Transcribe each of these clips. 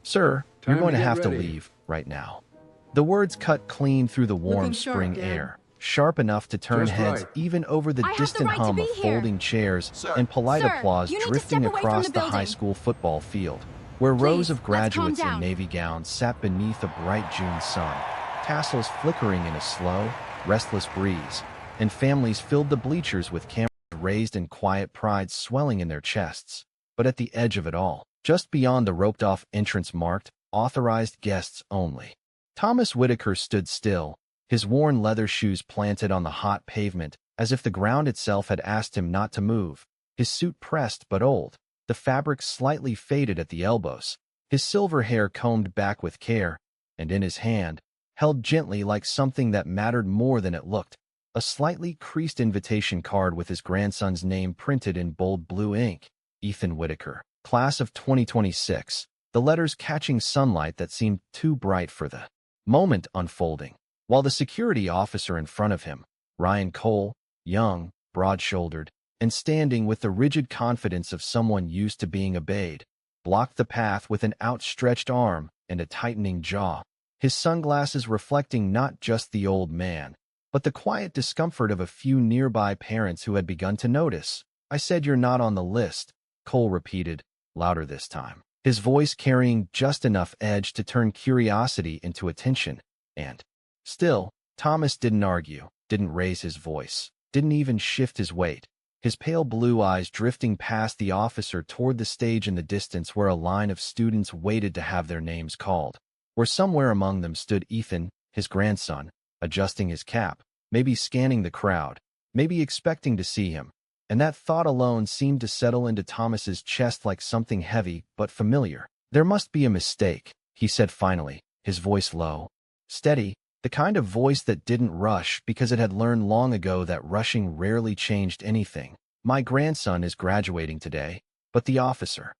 Sir, you're going to have to leave right now. The words cut clean through the warm Looking sharp, spring Dad. air, sharp enough to turn Just heads right. even over the I have the distant right to hum be of here. folding chairs Sir. and polite Sir, applause you need to drifting step away from across the the high building. school football field, where Please, rows of let's calm graduates in down. navy gowns sat beneath a bright June sun, tassels flickering in a slow, restless breeze, and families filled the bleachers with cameras raised in quiet pride swelling in their chests. But at the edge of it all, just beyond the roped-off entrance marked, "Authorized guests only," Thomas Whitaker stood still, his worn leather shoes planted on the hot pavement, as if the ground itself had asked him not to move, his suit pressed but old, the fabric slightly faded at the elbows, his silver hair combed back with care, and in his hand, held gently like something that mattered more than it looked, a slightly creased invitation card with his grandson's name printed in bold blue ink, Ethan Whitaker, class of 2026, the letters catching sunlight that seemed too bright for the moment unfolding, while the security officer in front of him, Ryan Cole, young, broad-shouldered, and standing with the rigid confidence of someone used to being obeyed, blocked the path with an outstretched arm and a tightening jaw, his sunglasses reflecting not just the old man, but the quiet discomfort of a few nearby parents who had begun to notice. "I said you're not on the list," Cole repeated, louder this time, his voice carrying just enough edge to turn curiosity into attention. And still, Thomas didn't argue, didn't raise his voice, didn't even shift his weight, his pale blue eyes drifting past the officer toward the stage in the distance where a line of students waited to have their names called, where somewhere among them stood Ethan, his grandson, adjusting his cap, maybe scanning the crowd, maybe expecting to see him. And that thought alone seemed to settle into Thomas's chest like something heavy but familiar. "There must be a mistake," he said finally, his voice low, steady, the kind of voice that didn't rush because it had learned long ago that rushing rarely changed anything. "My grandson is graduating today." But the officer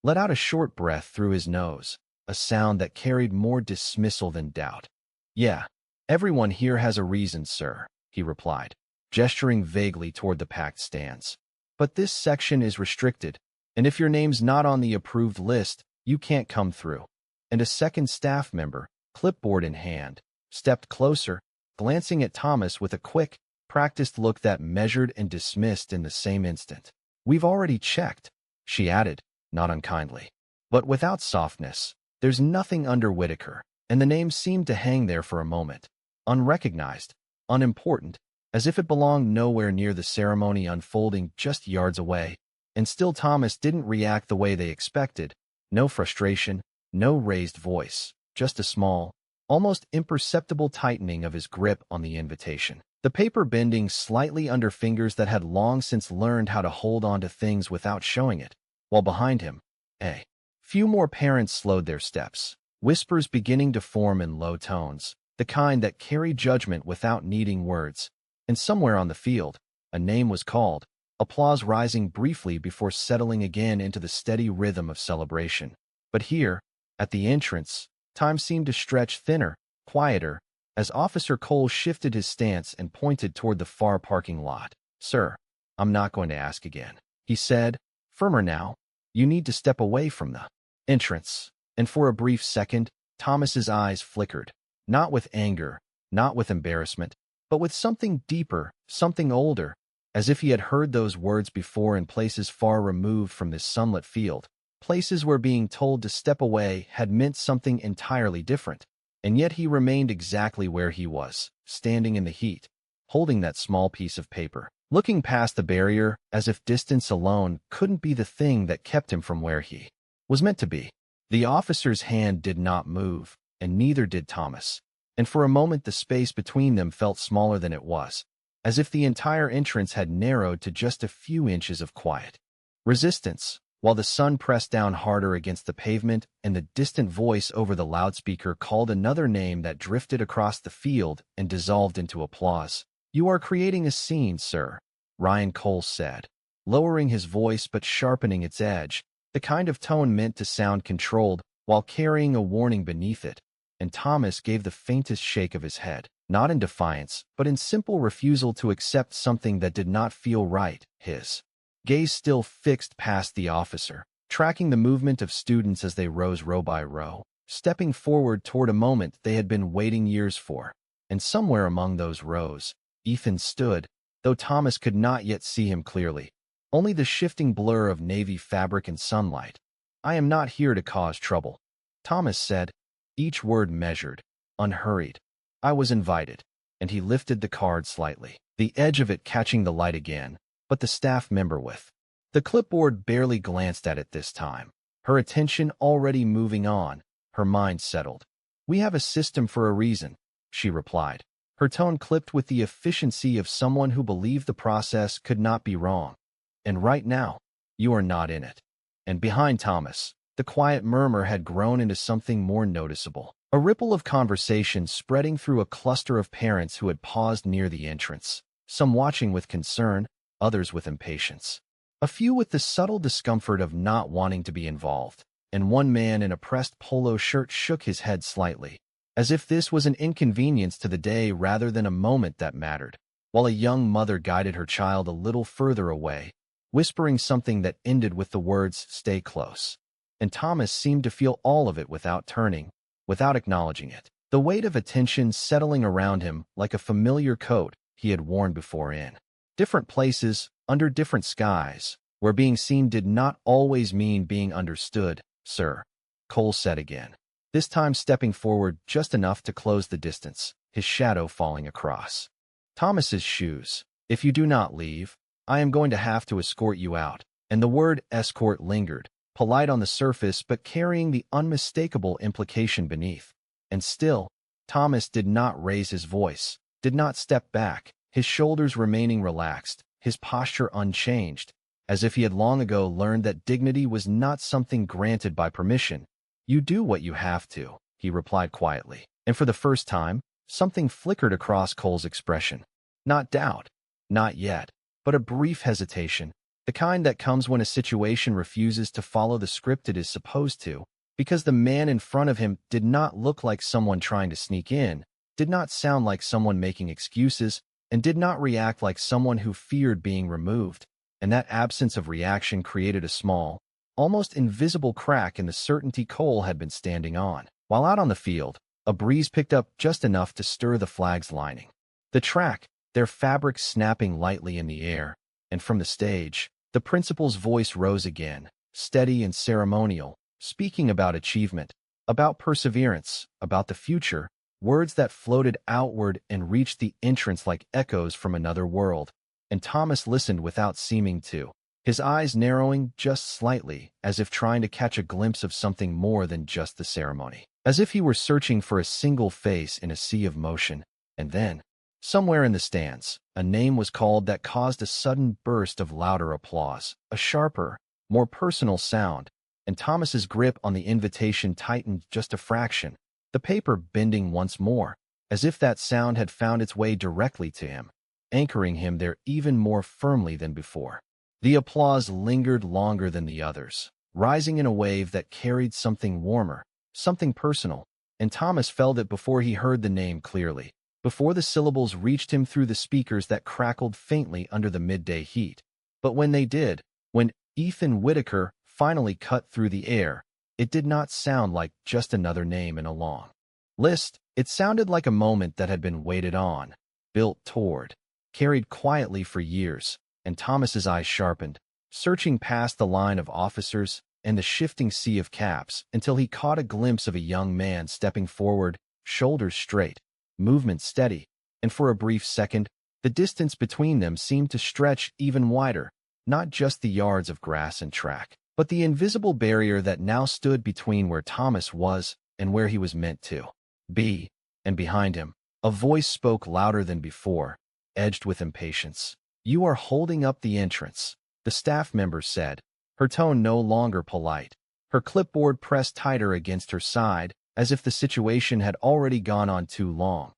let out a short breath through his nose, a sound that carried more dismissal than doubt. "Yeah, everyone here has a reason, sir," he replied, gesturing vaguely toward the packed stands. "But this section is restricted, and if your name's not on the approved list, you can't come through." And a second staff member, clipboard in hand, stepped closer, glancing at Thomas with a quick, practiced look that measured and dismissed in the same instant. "We've already checked," she added, not unkindly, but without softness. "There's nothing under Whitaker," and the name seemed to hang there for a moment, unrecognized, unimportant, as if it belonged nowhere near the ceremony unfolding just yards away. And still Thomas didn't react the way they expected. No frustration, no raised voice, just a small, almost imperceptible tightening of his grip on the invitation, the paper bending slightly under fingers that had long since learned how to hold on to things without showing it, while behind him, a few more parents slowed their steps, whispers beginning to form in low tones, the kind that carry judgment without needing words. And somewhere on the field, a name was called, applause rising briefly before settling again into the steady rhythm of celebration. But here, at the entrance, time seemed to stretch thinner, quieter, as Officer Cole shifted his stance and pointed toward the far parking lot. "Sir, I'm not going to ask again," he said, firmer now. "You need to step away from the entrance." And for a brief second, Thomas's eyes flickered, not with anger, not with embarrassment, but with something deeper, something older, as if he had heard those words before in places far removed from this sunlit field, places where being told to step away had meant something entirely different. And yet he remained exactly where he was, standing in the heat, holding that small piece of paper, looking past the barrier as if distance alone couldn't be the thing that kept him from where he was meant to be. The officer's hand did not move, and neither did Thomas. And for a moment the space between them felt smaller than it was, as if the entire entrance had narrowed to just a few inches of quiet resistance, while the sun pressed down harder against the pavement and the distant voice over the loudspeaker called another name that drifted across the field and dissolved into applause. "You are creating a scene, sir," Ryan Cole said, lowering his voice but sharpening its edge, the kind of tone meant to sound controlled while carrying a warning beneath it. And Thomas gave the faintest shake of his head, not in defiance, but in simple refusal to accept something that did not feel right, his gaze still fixed past the officer, tracking the movement of students as they rose row by row, stepping forward toward a moment they had been waiting years for. And somewhere among those rows, Ethan stood, though Thomas could not yet see him clearly, only the shifting blur of navy fabric and sunlight. "I am not here to cause trouble," Thomas said, each word measured, unhurried. "I was invited," and he lifted the card slightly, the edge of it catching the light again, but the staff member with the clipboard barely glanced at it this time, her attention already moving on, her mind settled. "We have a system for a reason," she replied, her tone clipped with the efficiency of someone who believed the process could not be wrong. "And right now, you are not in it." And behind Thomas, the quiet murmur had grown into something more noticeable, a ripple of conversation spreading through a cluster of parents who had paused near the entrance, some watching with concern, others with impatience. A few with the subtle discomfort of not wanting to be involved, and one man in a pressed polo shirt shook his head slightly, as if this was an inconvenience to the day rather than a moment that mattered, while a young mother guided her child a little further away, whispering something that ended with the words, "Stay close." And Thomas seemed to feel all of it without turning, without acknowledging it, the weight of attention settling around him like a familiar coat he had worn before in different places, under different skies, where being seen did not always mean being understood. "Sir," Cole said again, this time stepping forward just enough to close the distance, his shadow falling across Thomas's shoes. "If you do not leave, I am going to have to escort you out." And the word escort lingered, polite on the surface but carrying the unmistakable implication beneath. And still, Thomas did not raise his voice, did not step back, his shoulders remaining relaxed, his posture unchanged, as if he had long ago learned that dignity was not something granted by permission. "You do what you have to," he replied quietly. And for the first time, something flickered across Cole's expression. Not doubt, not yet, but a brief hesitation, the kind that comes when a situation refuses to follow the script it is supposed to, because the man in front of him did not look like someone trying to sneak in, did not sound like someone making excuses, and did not react like someone who feared being removed. And that absence of reaction created a small, almost invisible crack in the certainty Cole had been standing on. While out on the field, a breeze picked up just enough to stir the flag's lining. The track, their fabric snapping lightly in the air, and from the stage, the principal's voice rose again, steady and ceremonial, speaking about achievement, about perseverance, about the future, words that floated outward and reached the entrance like echoes from another world. And Thomas listened without seeming to, his eyes narrowing just slightly, as if trying to catch a glimpse of something more than just the ceremony, as if he were searching for a single face in a sea of motion. And then, somewhere in the stands, a name was called that caused a sudden burst of louder applause, a sharper, more personal sound, and Thomas's grip on the invitation tightened just a fraction, the paper bending once more, as if that sound had found its way directly to him, anchoring him there even more firmly than before. The applause lingered longer than the others, rising in a wave that carried something warmer, something personal, and Thomas felt it before he heard the name clearly, before the syllables reached him through the speakers that crackled faintly under the midday heat. But when they did, when Ethan Whitaker finally cut through the air, it did not sound like just another name in a long list. It sounded like a moment that had been waited on, built toward, carried quietly for years, and Thomas's eyes sharpened, searching past the line of officers and the shifting sea of caps until he caught a glimpse of a young man stepping forward, shoulders straight, movement steady, and for a brief second, the distance between them seemed to stretch even wider, not just the yards of grass and track, but the invisible barrier that now stood between where Thomas was and where he was meant to be. And behind him, a voice spoke louder than before, edged with impatience. "You are holding up the entrance," the staff member said, her tone no longer polite, her clipboard pressed tighter against her side, as if the situation had already gone on too long.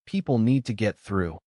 "People need to get through."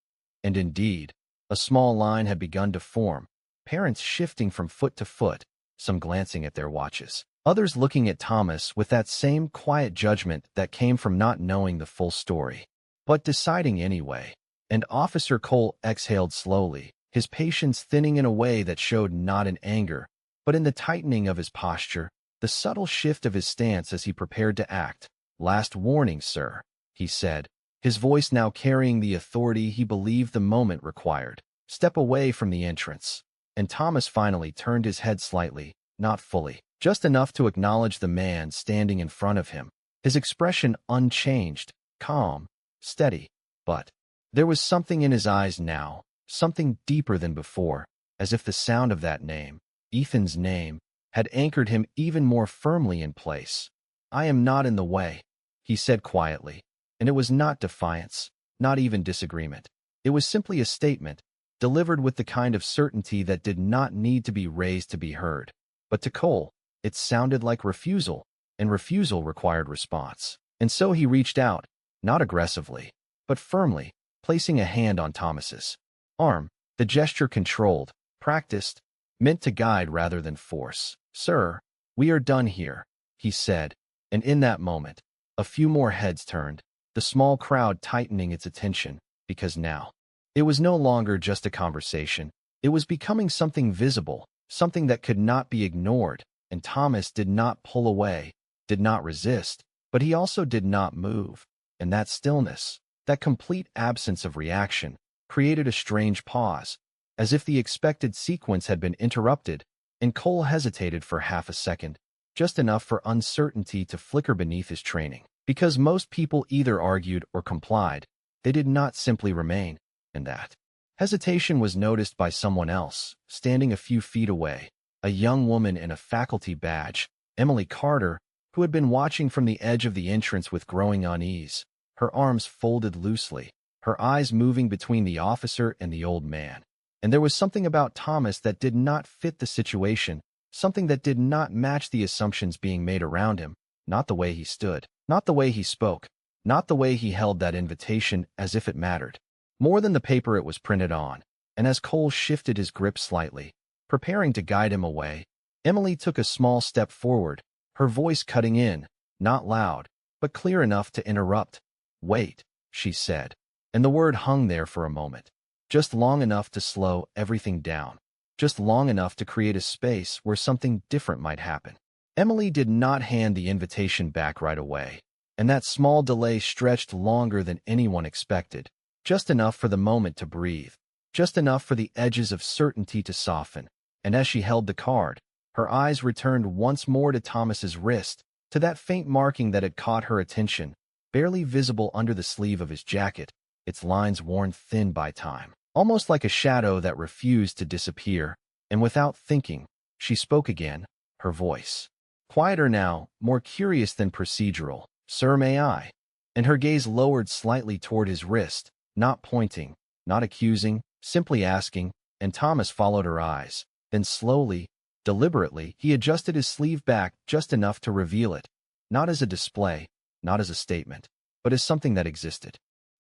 And indeed, a small line had begun to form, parents shifting from foot to foot, some glancing at their watches, others looking at Thomas with that same quiet judgment that came from not knowing the full story, but deciding anyway. And Officer Cole exhaled slowly, his patience thinning in a way that showed not in anger, but in the tightening of his posture, the subtle shift of his stance as he prepared to act. "Last warning, sir," he said, his voice now carrying the authority he believed the moment required. "Step away from the entrance." And Thomas finally turned his head slightly, not fully, just enough to acknowledge the man standing in front of him. His expression unchanged, calm, steady. But there was something in his eyes now, something deeper than before, as if the sound of that name, Ethan's name, had anchored him even more firmly in place. "I am not in the way," he said quietly, and it was not defiance, not even disagreement. It was simply a statement, delivered with the kind of certainty that did not need to be raised to be heard. But to Cole, it sounded like refusal, and refusal required response. And so he reached out, not aggressively, but firmly, placing a hand on Thomas's arm, the gesture controlled, practiced, meant to guide rather than force. "Sir, we are done here," he said, and in that moment, a few more heads turned, the small crowd tightening its attention, because now, it was no longer just a conversation. It was becoming something visible, something that could not be ignored, and Thomas did not pull away, did not resist, but he also did not move. And that stillness, that complete absence of reaction, created a strange pause, as if the expected sequence had been interrupted, and Cole hesitated for half a second, just enough for uncertainty to flicker beneath his training. Because most people either argued or complied, they did not simply remain. And that hesitation was noticed by someone else, standing a few feet away, a young woman in a faculty badge, Emily Carter, who had been watching from the edge of the entrance with growing unease, her arms folded loosely, her eyes moving between the officer and the old man. And there was something about Thomas that did not fit the situation, something that did not match the assumptions being made around him, not the way he stood, not the way he spoke, not the way he held that invitation as if it mattered more than the paper it was printed on. And as Cole shifted his grip slightly, preparing to guide him away, Emily took a small step forward, her voice cutting in, not loud, but clear enough to interrupt. "Wait," she said, and the word hung there for a moment, just long enough to slow everything down, just long enough to create a space where something different might happen. Emily did not hand the invitation back right away, and that small delay stretched longer than anyone expected. Just enough for the moment to breathe, just enough for the edges of certainty to soften, and as she held the card, her eyes returned once more to Thomas's wrist, to that faint marking that had caught her attention, barely visible under the sleeve of his jacket, its lines worn thin by time, almost like a shadow that refused to disappear. And without thinking, she spoke again, her voice quieter now, more curious than procedural. "Sir, may I?" And her gaze lowered slightly toward his wrist, not pointing, not accusing, simply asking, and Thomas followed her eyes. Then slowly, deliberately, he adjusted his sleeve back just enough to reveal it, not as a display, not as a statement, but as something that existed,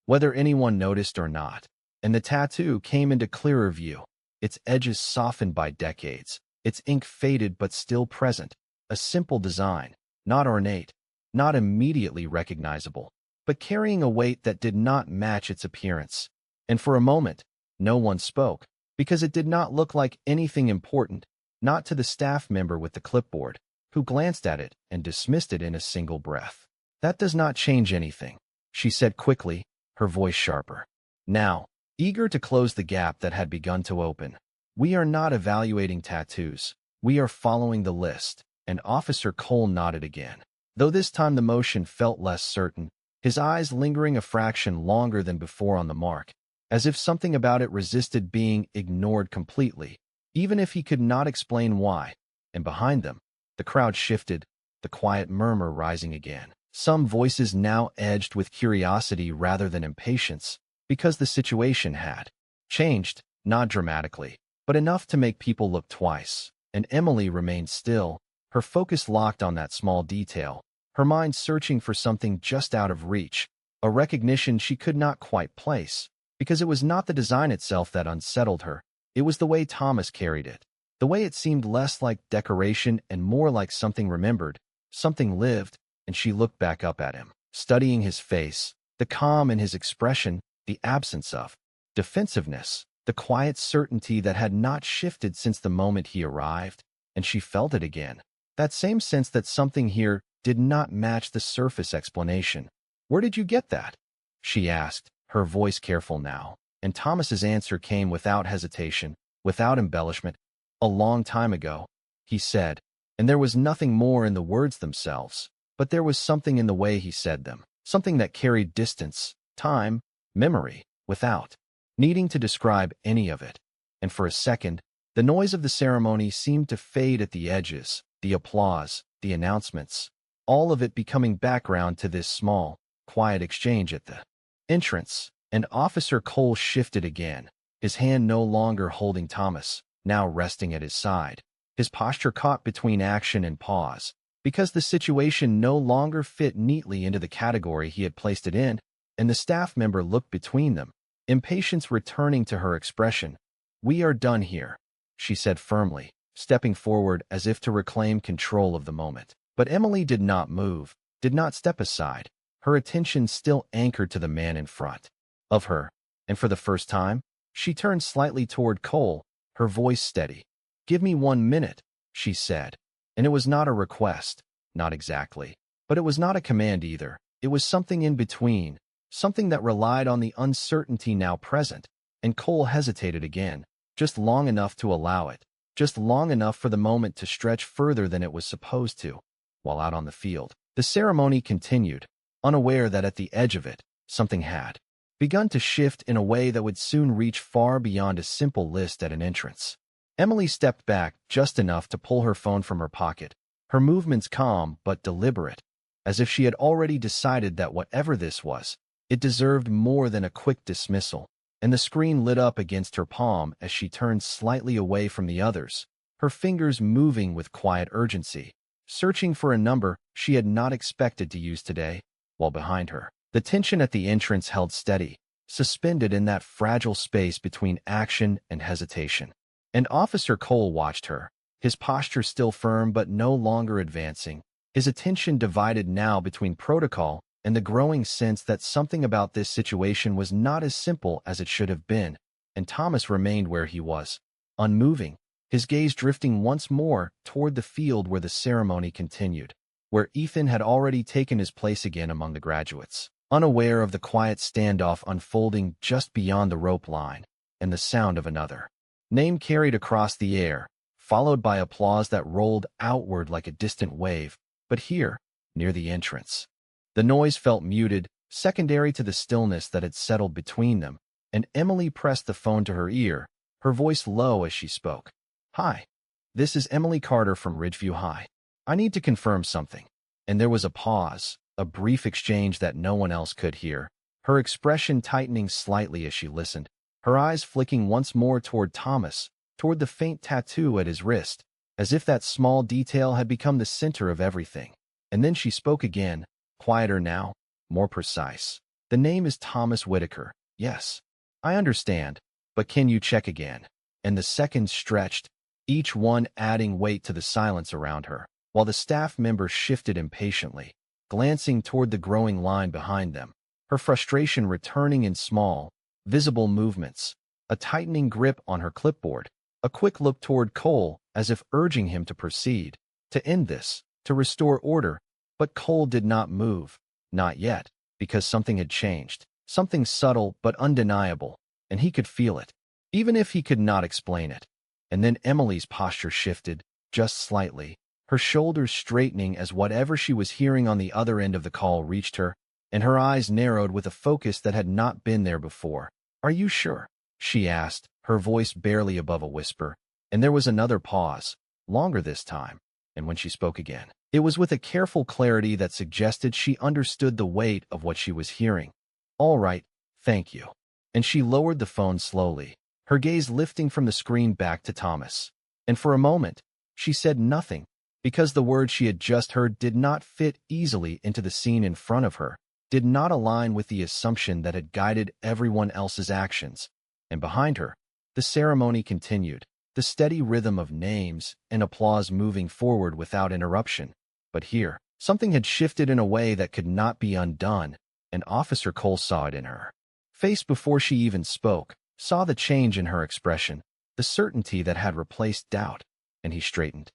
whether anyone noticed or not. And the tattoo came into clearer view, its edges softened by decades, its ink faded but still present, a simple design, not ornate, not immediately recognizable, but carrying a weight that did not match its appearance. And for a moment, no one spoke, because it did not look like anything important, not to the staff member with the clipboard, who glanced at it and dismissed it in a single breath. "That does not change anything," she said quickly, her voice sharper, now, eager to close the gap that had begun to open. "We are not evaluating tattoos. We are following the list." And Officer Cole nodded again, though this time the motion felt less certain, his eyes lingering a fraction longer than before on the mark, as if something about it resisted being ignored completely, even if he could not explain why. And behind them, the crowd shifted, the quiet murmur rising again, some voices now edged with curiosity rather than impatience, because the situation had changed, not dramatically, but enough to make people look twice. And Emily remained still, her focus locked on that small detail, her mind searching for something just out of reach, a recognition she could not quite place, because it was not the design itself that unsettled her, it was the way Thomas carried it, the way it seemed less like decoration and more like something remembered, something lived. And she looked back up at him, studying his face, the calm in his expression, the absence of defensiveness, the quiet certainty that had not shifted since the moment he arrived. and she felt it again. That same sense that something here did not match the surface explanation. "Where did you get that?" she asked, her voice careful now. And Thomas's answer came without hesitation, without embellishment. "A long time ago," he said, and there was nothing more in the words themselves, but there was something in the way he said them, something that carried distance, time, memory, without needing to describe any of it. And for a second, the noise of the ceremony seemed to fade at the edges, the applause, the announcements, all of it becoming background to this small, quiet exchange at the entrance. And Officer Cole shifted again, his hand no longer holding Thomas, now resting at his side, his posture caught between action and pause, because the situation no longer fit neatly into the category he had placed it in, and the staff member looked between them, impatience returning to her expression. "We are done here," she said firmly, stepping forward as if to reclaim control of the moment. But Emily did not move, did not step aside, her attention still anchored to the man in front of her, and for the first time, she turned slightly toward Cole, her voice steady. "Give me 1 minute," she said, and it was not a request, not exactly, but it was not a command either. It was something in between, something that relied on the uncertainty now present, and Cole hesitated again, just long enough to allow it, just long enough for the moment to stretch further than it was supposed to. While out on the field, the ceremony continued, unaware that at the edge of it, something had begun to shift in a way that would soon reach far beyond a simple list at an entrance. Emily stepped back just enough to pull her phone from her pocket, her movements calm but deliberate, as if she had already decided that whatever this was, it deserved more than a quick dismissal. And the screen lit up against her palm as she turned slightly away from the others, her fingers moving with quiet urgency, searching for a number she had not expected to use today. While behind her, the tension at the entrance held steady, suspended in that fragile space between action and hesitation. And Officer Cole watched her, his posture still firm but no longer advancing, his attention divided now between protocol and the growing sense that something about this situation was not as simple as it should have been. And Thomas remained where he was, unmoving, his gaze drifting once more toward the field where the ceremony continued, where Ethan had already taken his place again among the graduates, unaware of the quiet standoff unfolding just beyond the rope line, and the sound of another name carried across the air, followed by applause that rolled outward like a distant wave. But here, near the entrance, the noise felt muted, secondary to the stillness that had settled between them, and Emily pressed the phone to her ear, her voice low as she spoke. "Hi, this is Emily Carter from Ridgeview High. I need to confirm something." And there was a pause, a brief exchange that no one else could hear, her expression tightening slightly as she listened, her eyes flicking once more toward Thomas, toward the faint tattoo at his wrist, as if that small detail had become the center of everything. And then she spoke again, quieter now, more precise. "The name is Thomas Whitaker. Yes, I understand, but can you check again?" And the seconds stretched, each one adding weight to the silence around her, while the staff member shifted impatiently, glancing toward the growing line behind them, her frustration returning in small, visible movements, a tightening grip on her clipboard, a quick look toward Cole as if urging him to proceed, to end this, to restore order. But Cole did not move, not yet, because something had changed, something subtle but undeniable, and he could feel it, even if he could not explain it. And then Emily's posture shifted, just slightly, her shoulders straightening as whatever she was hearing on the other end of the call reached her, and her eyes narrowed with a focus that had not been there before. "Are you sure?" she asked, her voice barely above a whisper. And there was another pause, longer this time, and when she spoke again, it was with a careful clarity that suggested she understood the weight of what she was hearing. "All right, thank you." And she lowered the phone slowly, her gaze lifting from the screen back to Thomas. And for a moment, she said nothing, because the words she had just heard did not fit easily into the scene in front of her, did not align with the assumption that had guided everyone else's actions. And behind her, the ceremony continued, the steady rhythm of names and applause moving forward without interruption. But here, something had shifted in a way that could not be undone, and Officer Cole saw it in her face before she even spoke, saw the change in her expression, the certainty that had replaced doubt, and he straightened,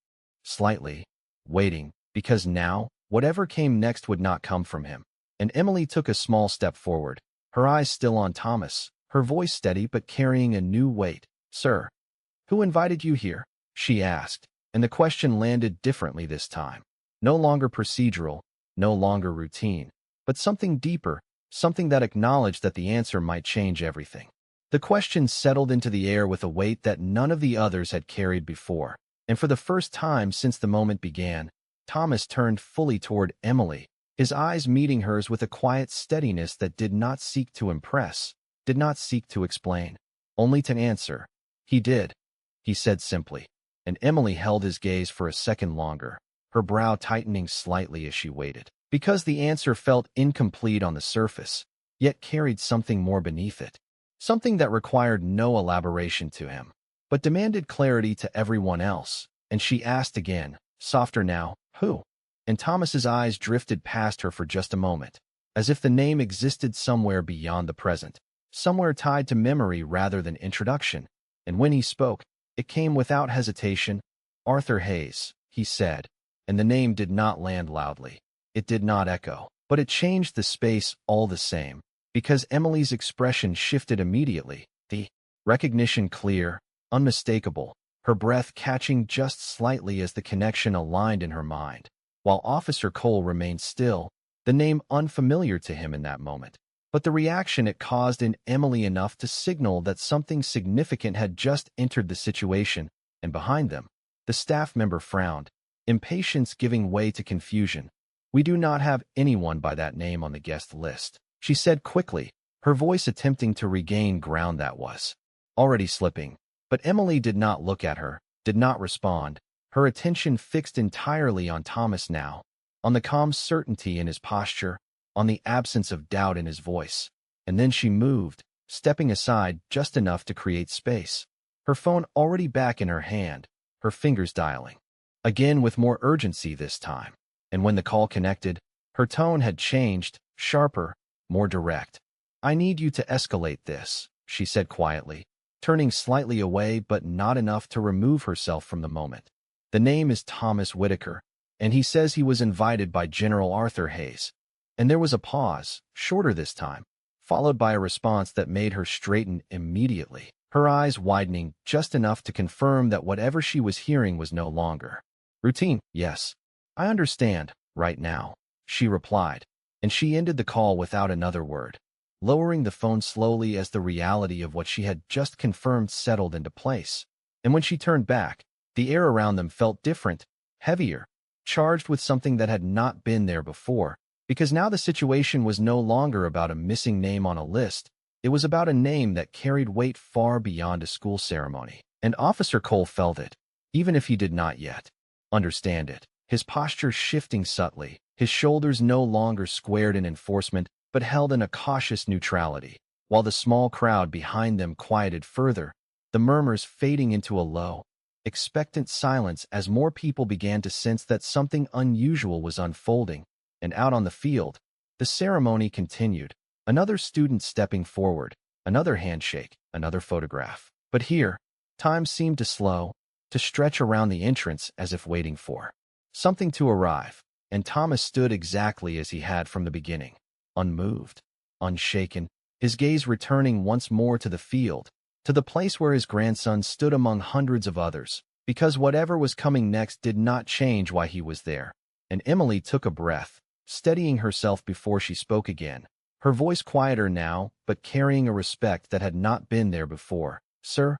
slightly, waiting, because now, whatever came next would not come from him. And Emily took a small step forward, her eyes still on Thomas, her voice steady but carrying a new weight. "Sir, who invited you here?" she asked, and the question landed differently this time. No longer procedural, no longer routine, but something deeper, something that acknowledged that the answer might change everything. The question settled into the air with a weight that none of the others had carried before, and for the first time since the moment began, Thomas turned fully toward Emily, his eyes meeting hers with a quiet steadiness that did not seek to impress, did not seek to explain, only to answer. "He did," he said simply, and Emily held his gaze for a second longer, her brow tightening slightly as she waited, because the answer felt incomplete on the surface, yet carried something more beneath it, something that required no elaboration to him, but demanded clarity to everyone else, and she asked again, softer now, "Who?" And Thomas's eyes drifted past her for just a moment, as if the name existed somewhere beyond the present, somewhere tied to memory rather than introduction, and when he spoke, it came without hesitation. "Arthur Hayes," he said, and the name did not land loudly. It did not echo, but it changed the space all the same, because Emily's expression shifted immediately, the recognition clear, unmistakable, her breath catching just slightly as the connection aligned in her mind, while Officer Cole remained still, the name unfamiliar to him in that moment. But the reaction it caused in Emily enough to signal that something significant had just entered the situation, and behind them, the staff member frowned, impatience giving way to confusion. "We do not have anyone by that name on the guest list," she said quickly, her voice attempting to regain ground that was already slipping. But Emily did not look at her, did not respond, her attention fixed entirely on Thomas now, on the calm certainty in his posture, on the absence of doubt in his voice. And then she moved, stepping aside just enough to create space, her phone already back in her hand, her fingers dialing. Again with more urgency this time. And when the call connected, her tone had changed, sharper, more direct. "I need you to escalate this," she said quietly, turning slightly away but not enough to remove herself from the moment. "The name is Thomas Whitaker, and he says he was invited by General Arthur Hayes." And there was a pause, shorter this time, followed by a response that made her straighten immediately, her eyes widening just enough to confirm that whatever she was hearing was no longer routine. "Yes, I understand, right now," she replied, and she ended the call without another word, lowering the phone slowly as the reality of what she had just confirmed settled into place. And when she turned back, the air around them felt different, heavier, charged with something that had not been there before, because now the situation was no longer about a missing name on a list, it was about a name that carried weight far beyond a school ceremony. And Officer Cole felt it, even if he did not yet understand it, his posture shifting subtly, his shoulders no longer squared in enforcement, but held in a cautious neutrality, while the small crowd behind them quieted further, the murmurs fading into a low, expectant silence as more people began to sense that something unusual was unfolding. And out on the field, the ceremony continued, another student stepping forward, another handshake, another photograph. But here, time seemed to slow, to stretch around the entrance as if waiting for something to arrive, and Thomas stood exactly as he had from the beginning, unmoved, unshaken, his gaze returning once more to the field, to the place where his grandson stood among hundreds of others, because whatever was coming next did not change why he was there. And Emily took a breath, steadying herself before she spoke again, her voice quieter now, but carrying a respect that had not been there before. "Sir,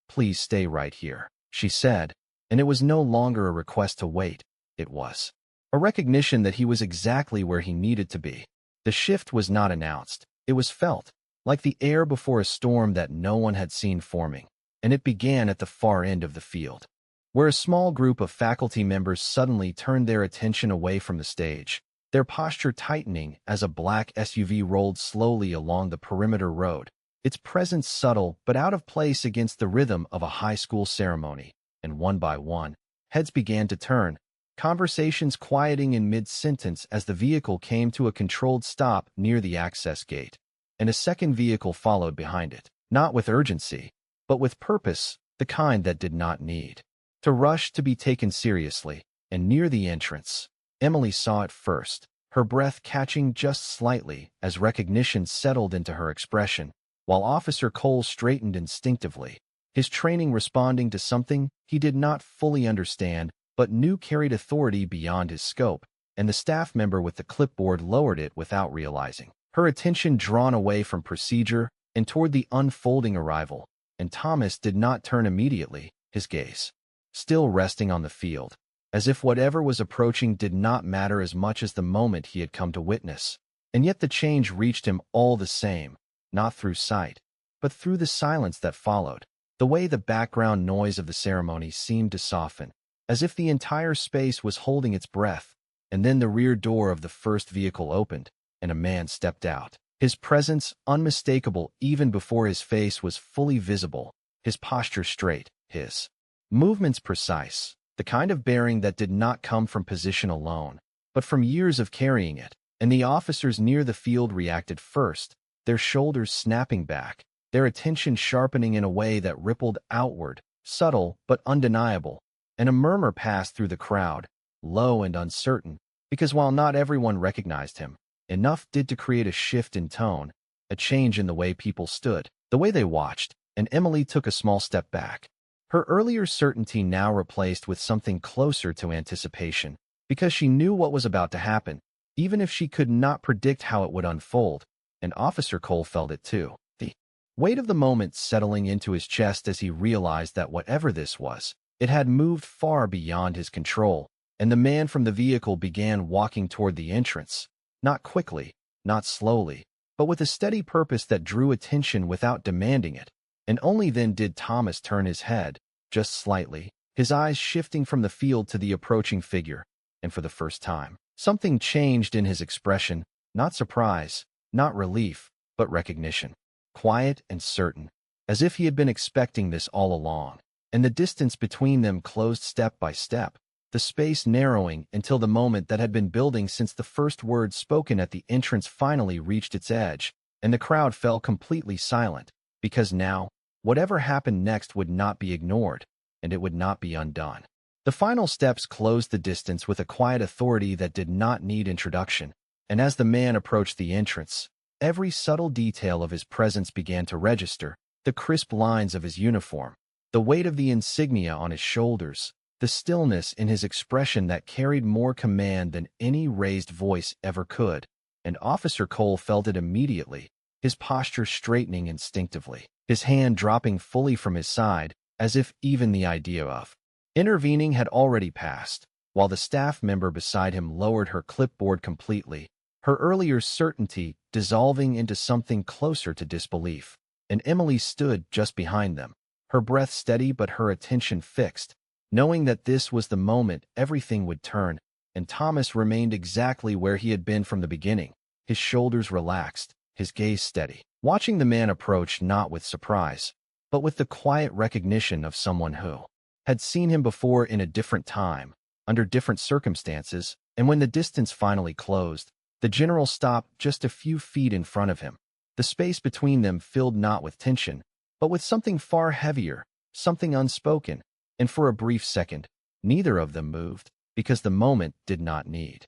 please stay right here," she said, and it was no longer a request to wait, it was a recognition that he was exactly where he needed to be. The shift was not announced, it was felt, like the air before a storm that no one had seen forming, and it began at the far end of the field, where a small group of faculty members suddenly turned their attention away from the stage, their posture tightening as a black SUV rolled slowly along the perimeter road, its presence subtle but out of place against the rhythm of a high school ceremony. And one by one, heads began to turn, conversations quieting in mid-sentence as the vehicle came to a controlled stop near the access gate. And a second vehicle followed behind it, not with urgency, but with purpose, the kind that did not need to rush to be taken seriously, and near the entrance, Emily saw it first, her breath catching just slightly as recognition settled into her expression, while Officer Cole straightened instinctively, his training responding to something he did not fully understand but knew carried authority beyond his scope, and the staff member with the clipboard lowered it without realizing, her attention drawn away from procedure and toward the unfolding arrival, and Thomas did not turn immediately, his gaze still resting on the field, as if whatever was approaching did not matter as much as the moment he had come to witness. And yet the change reached him all the same, not through sight, but through the silence that followed, the way the background noise of the ceremony seemed to soften, as if the entire space was holding its breath, and then the rear door of the first vehicle opened, and a man stepped out. His presence unmistakable even before his face was fully visible, his posture straight, his movements precise, the kind of bearing that did not come from position alone, but from years of carrying it. And the officers near the field reacted first, their shoulders snapping back, their attention sharpening in a way that rippled outward, subtle but undeniable, and a murmur passed through the crowd, low and uncertain, because while not everyone recognized him, enough did to create a shift in tone, a change in the way people stood, the way they watched, and Emily took a small step back. Her earlier certainty now replaced with something closer to anticipation, because she knew what was about to happen, even if she could not predict how it would unfold, and Officer Cole felt it too, the weight of the moment settling into his chest as he realized that whatever this was, it had moved far beyond his control, and the man from the vehicle began walking toward the entrance, not quickly, not slowly, but with a steady purpose that drew attention without demanding it, and only then did Thomas turn his head, just slightly, his eyes shifting from the field to the approaching figure, and for the first time, something changed in his expression, not surprise, not relief, but recognition. Quiet and certain, as if he had been expecting this all along, and the distance between them closed step by step, the space narrowing until the moment that had been building since the first word spoken at the entrance finally reached its edge, and the crowd fell completely silent, because now, whatever happened next would not be ignored, and it would not be undone. The final steps closed the distance with a quiet authority that did not need introduction, and as the man approached the entrance, every subtle detail of his presence began to register, the crisp lines of his uniform, the weight of the insignia on his shoulders, the stillness in his expression that carried more command than any raised voice ever could, and Officer Cole felt it immediately, his posture straightening instinctively, his hand dropping fully from his side, as if even the idea of intervening had already passed, while the staff member beside him lowered her clipboard completely, her earlier certainty dissolving into something closer to disbelief, and Emily stood just behind them, her breath steady but her attention fixed, knowing that this was the moment everything would turn, and Thomas remained exactly where he had been from the beginning, his shoulders relaxed, his gaze steady, watching the man approach not with surprise, but with the quiet recognition of someone who had seen him before in a different time, under different circumstances, and when the distance finally closed, the general stopped just a few feet in front of him, the space between them filled not with tension, but with something far heavier, something unspoken, and for a brief second, neither of them moved, because the moment did not need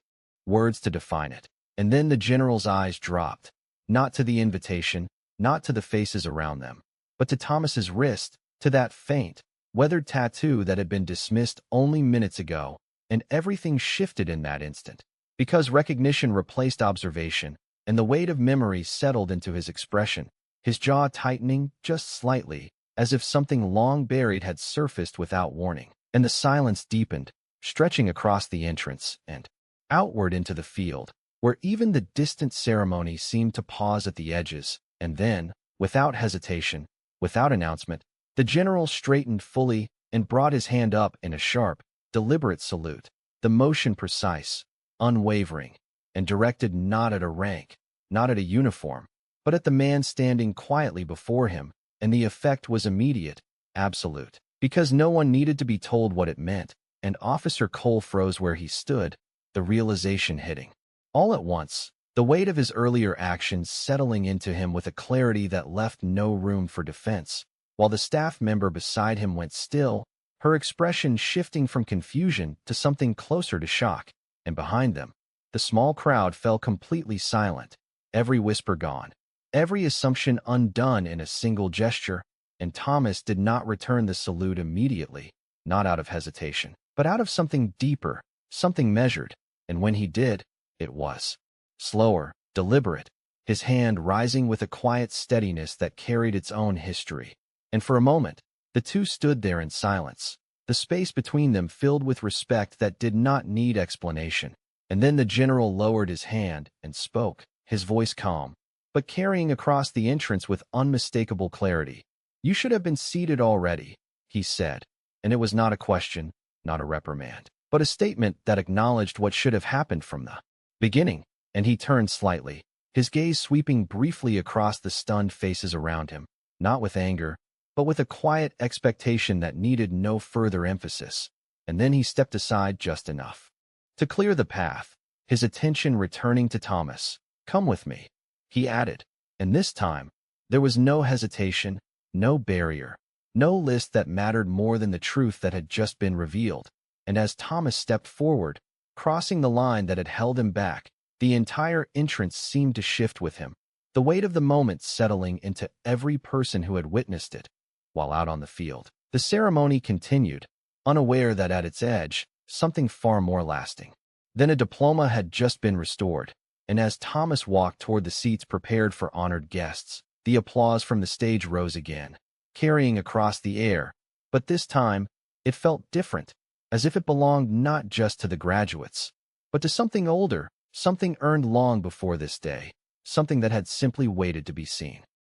words to define it. And then the general's eyes dropped, not to the invitation, not to the faces around them, but to Thomas's wrist, to that faint, weathered tattoo that had been dismissed only minutes ago, and everything shifted in that instant, because recognition replaced observation, and the weight of memory settled into his expression, his jaw tightening just slightly, as if something long buried had surfaced without warning, and the silence deepened, stretching across the entrance and outward into the field, where even the distant ceremony seemed to pause at the edges, and then, without hesitation, without announcement, the general straightened fully and brought his hand up in a sharp, deliberate salute, the motion precise, unwavering, and directed not at a rank, not at a uniform, but at the man standing quietly before him, and the effect was immediate, absolute, because no one needed to be told what it meant, and Officer Cole froze where he stood, the realization hitting. All at once, the weight of his earlier actions settling into him with a clarity that left no room for defense, while the staff member beside him went still, her expression shifting from confusion to something closer to shock, and behind them, the small crowd fell completely silent, every whisper gone, every assumption undone in a single gesture, and Thomas did not return the salute immediately, not out of hesitation, but out of something deeper, something measured, and when he did, it was slower, deliberate, his hand rising with a quiet steadiness that carried its own history. And for a moment, the two stood there in silence, the space between them filled with respect that did not need explanation. And then the general lowered his hand and spoke, his voice calm, but carrying across the entrance with unmistakable clarity. "You should have been seated already," he said, and it was not a question, not a reprimand, but a statement that acknowledged what should have happened from the beginning. And he turned slightly, his gaze sweeping briefly across the stunned faces around him, not with anger, but with a quiet expectation that needed no further emphasis. And then he stepped aside just enough to clear the path, his attention returning to Thomas. "Come with me," he added, and this time, there was no hesitation, no barrier, no list that mattered more than the truth that had just been revealed. And as Thomas stepped forward, crossing the line that had held him back, the entire entrance seemed to shift with him, the weight of the moment settling into every person who had witnessed it. While out on the field, the ceremony continued, unaware that at its edge, something far more lasting than a diploma had just been restored. And as Thomas walked toward the seats prepared for honored guests, the applause from the stage rose again, carrying across the air. But this time, it felt different, as if it belonged not just to the graduates, but to something older, something earned long before this day, something that had simply waited to be seen.